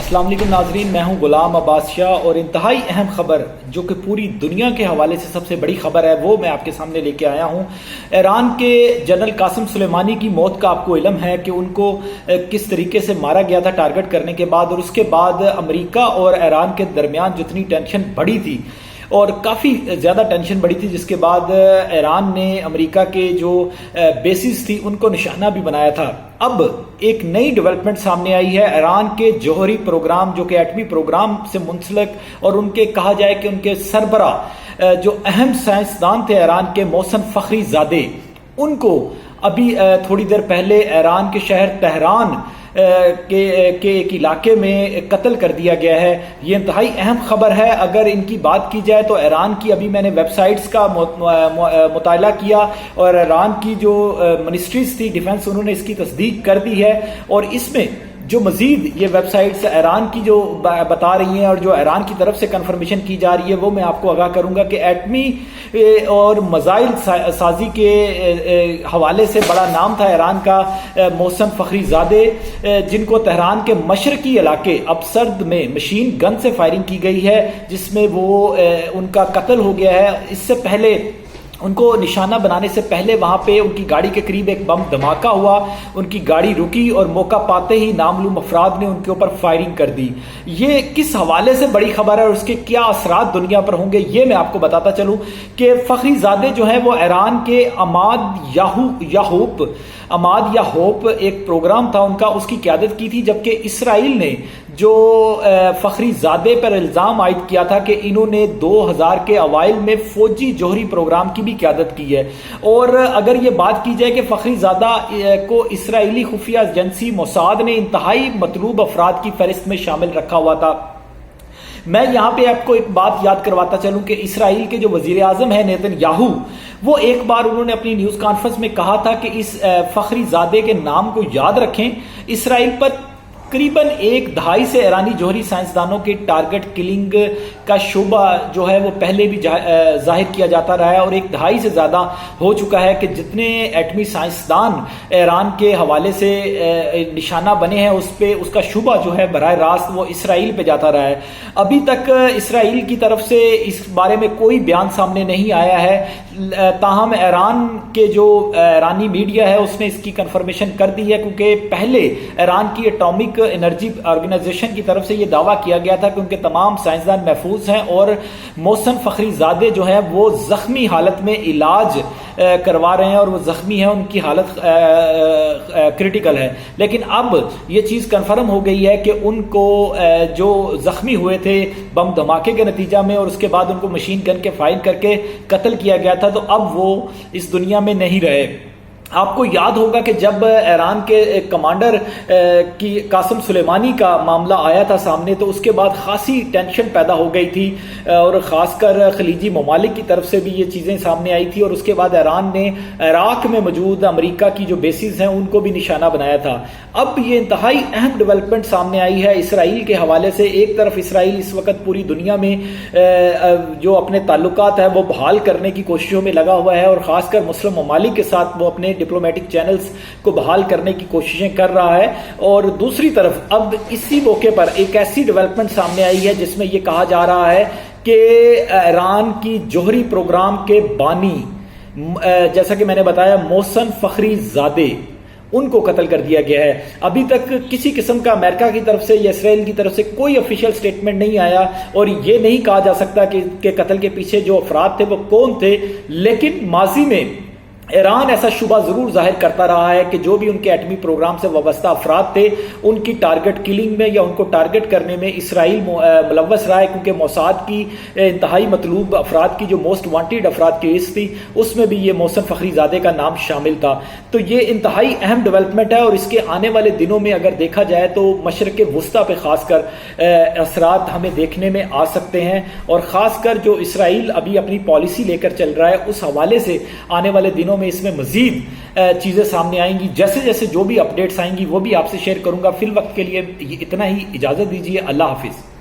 السلام علیکم ناظرین، میں ہوں غلام عباس شاہ اور انتہائی اہم خبر جو کہ پوری دنیا کے حوالے سے سب سے بڑی خبر ہے وہ میں آپ کے سامنے لے کے آیا ہوں۔ ایران کے جنرل قاسم سلیمانی کی موت کا آپ کو علم ہے کہ ان کو کس طریقے سے مارا گیا تھا ٹارگٹ کرنے کے بعد، اور اس کے بعد امریکہ اور ایران کے درمیان جتنی ٹینشن بڑھی تھی اور کافی زیادہ ٹینشن بڑھی تھی، جس کے بعد ایران نے امریکہ کے جو بیسز تھی ان کو نشانہ بھی بنایا تھا۔ اب ایک نئی ڈیولپمنٹ سامنے آئی ہے۔ ایران کے جوہری پروگرام جو کہ ایٹمی پروگرام سے منسلک اور ان کے کہا جائے کہ ان کے سربراہ جو اہم سائنسدان تھے ایران کے، محسن فخری زادے، ان کو ابھی تھوڑی دیر پہلے ایران کے شہر تہران کے ایک علاقے میں قتل کر دیا گیا ہے۔ یہ انتہائی اہم خبر ہے۔ اگر ان کی بات کی جائے تو ایران کی ابھی میں نے ویب سائٹس کا مطالعہ کیا اور ایران کی جو منسٹریز تھی ڈیفنس، انہوں نے اس کی تصدیق کر دی ہے، اور اس میں جو مزید یہ ویب سائٹس ایران کی جو بتا رہی ہیں اور جو ایران کی طرف سے کنفرمیشن کی جا رہی ہے وہ میں آپ کو آگاہ کروں گا کہ ایٹمی اور میزائل سازی کے حوالے سے بڑا نام تھا ایران کا محسن فخری زادے، جن کو تہران کے مشرقی علاقے ابسرد میں مشین گن سے فائرنگ کی گئی ہے، جس میں وہ ان کا قتل ہو گیا ہے۔ اس سے پہلے ان کو نشانہ بنانے سے پہلے وہاں پہ ان کی گاڑی کے قریب ایک بم دھماکہ ہوا، ان کی گاڑی رکی اور موقع پاتے ہی نامعلوم افراد نے ان کے اوپر فائرنگ کر دی۔ یہ کس حوالے سے بڑی خبر ہے اور اس کے کیا اثرات دنیا پر ہوں گے یہ میں آپ کو بتاتا چلوں کہ فخری زادے جو ہیں وہ ایران کے اماد یا ہوپ ایک پروگرام تھا ان کا، اس کی قیادت کی تھی، جبکہ اسرائیل نے جو فخری زادے پر الزام عائد کیا تھا کہ انہوں نے 2000 کے اوائل میں فوجی جوہری پروگرام کی بھی قیادت کی ہے۔ اور اگر یہ بات کی جائے کہ فخری زادہ کو اسرائیلی خفیہ ایجنسی موساد نے انتہائی مطلوب افراد کی فہرست میں شامل رکھا ہوا تھا۔ میں یہاں پہ آپ کو ایک بات یاد کرواتا چلوں کہ اسرائیل کے جو وزیر اعظم ہیں نیتن یاہو، وہ ایک بار انہوں نے اپنی نیوز کانفرنس میں کہا تھا کہ اس فخری زادے کے نام کو یاد رکھیں۔ اسرائیل پر تقریباً 1 دہائی سے ایرانی جوہری سائنسدانوں کی ٹارگٹ کلنگ کا شعبہ جو ہے وہ پہلے بھی ظاہر کیا جاتا رہا ہے، اور 1 دہائی سے زیادہ ہو چکا ہے کہ جتنے ایٹمی سائنسدان ایران کے حوالے سے نشانہ بنے ہیں اس کا شعبہ جو ہے براہ راست وہ اسرائیل پہ جاتا رہا ہے۔ ابھی تک اسرائیل کی طرف سے اس بارے میں کوئی بیان سامنے نہیں آیا ہے، تاہم ایران کے جو ایرانی میڈیا ہے اس نے اس کی کنفرمیشن کر دی ہے، کیونکہ پہلے ایران کی ایٹامک انرجی آرگنائزیشن کی طرف سے یہ دعویٰ کیا گیا تھا کہ ان کے تمام سائنسدان محفوظ ہیں اور محسن فخری زادے جو ہیں وہ زخمی حالت میں علاج کروا رہے ہیں اور وہ زخمی ہیں، ان کی حالت کریٹیکل ہے۔ لیکن اب یہ چیز کنفرم ہو گئی ہے کہ ان کو جو زخمی ہوئے تھے بم دھماکے کے نتیجہ میں اور اس کے بعد ان کو مشین گن کے فائر کر کے قتل کیا گیا تھا، تو اب وہ اس دنیا میں نہیں رہے۔ آپ کو یاد ہوگا کہ جب ایران کے کمانڈر کی قاسم سلیمانی کا معاملہ آیا تھا سامنے، تو اس کے بعد خاصی ٹینشن پیدا ہو گئی تھی اور خاص کر خلیجی ممالک کی طرف سے بھی یہ چیزیں سامنے آئی تھی، اور اس کے بعد ایران نے عراق میں موجود امریکہ کی جو بیسز ہیں ان کو بھی نشانہ بنایا تھا۔ اب یہ انتہائی اہم ڈیولپمنٹ سامنے آئی ہے اسرائیل کے حوالے سے۔ ایک طرف اسرائیل اس وقت پوری دنیا میں جو اپنے تعلقات ہیں وہ بحال کرنے کی کوششوں میں لگا ہوا ہے، اور خاص کر مسلم ممالک کے ساتھ وہ اپنے ڈپلومیٹک چینلز کو بحال کرنے کی کوششیں کر رہا ہے۔ اور دوسری طرف اب اسی موقع پر ایک ایسی ڈیولپمنٹ سامنے آئی ہے جس میں یہ کہا جا رہا ہے کہ ایران کی جوہری پروگرام کے بانی، جیسا کہ میں نے بتایا، محسن فخری زادے، ان کو قتل کر دیا گیا ہے۔ ابھی تک کسی قسم کا امریکہ کی طرف سے یا اسرائیل کی طرف سے کوئی آفیشیل سٹیٹمنٹ نہیں آیا، اور یہ نہیں کہا جا سکتا کہ قتل کے پیچھے جو افراد تھے وہ کون تھے، لیکن ماضی میں ایران ایسا شبہ ضرور ظاہر کرتا رہا ہے کہ جو بھی ان کے ایٹمی پروگرام سے وابستہ افراد تھے ان کی ٹارگٹ کلنگ میں یا ان کو ٹارگٹ کرنے میں اسرائیل ملوث رہا ہے، کیونکہ موساد کی انتہائی مطلوب افراد کی جو موسٹ وانٹیڈ افراد کی لسٹ تھی اس میں بھی یہ محسن فخری زادے کا نام شامل تھا۔ تو یہ انتہائی اہم ڈیولپمنٹ ہے، اور اس کے آنے والے دنوں میں اگر دیکھا جائے تو مشرق وسطیٰ پہ خاص کر اثرات ہمیں دیکھنے میں آ سکتے ہیں، اور خاص کر جو اسرائیل ابھی اپنی پالیسی لے کر چل رہا ہے اس حوالے سے آنے والے دنوں میں اس میں مزید چیزیں سامنے آئیں گی۔ جیسے جیسے جو بھی اپڈیٹس آئیں گی وہ بھی آپ سے شیئر کروں گا۔ فی الوقت کے لیے اتنا ہی، اجازت دیجیے، اللہ حافظ۔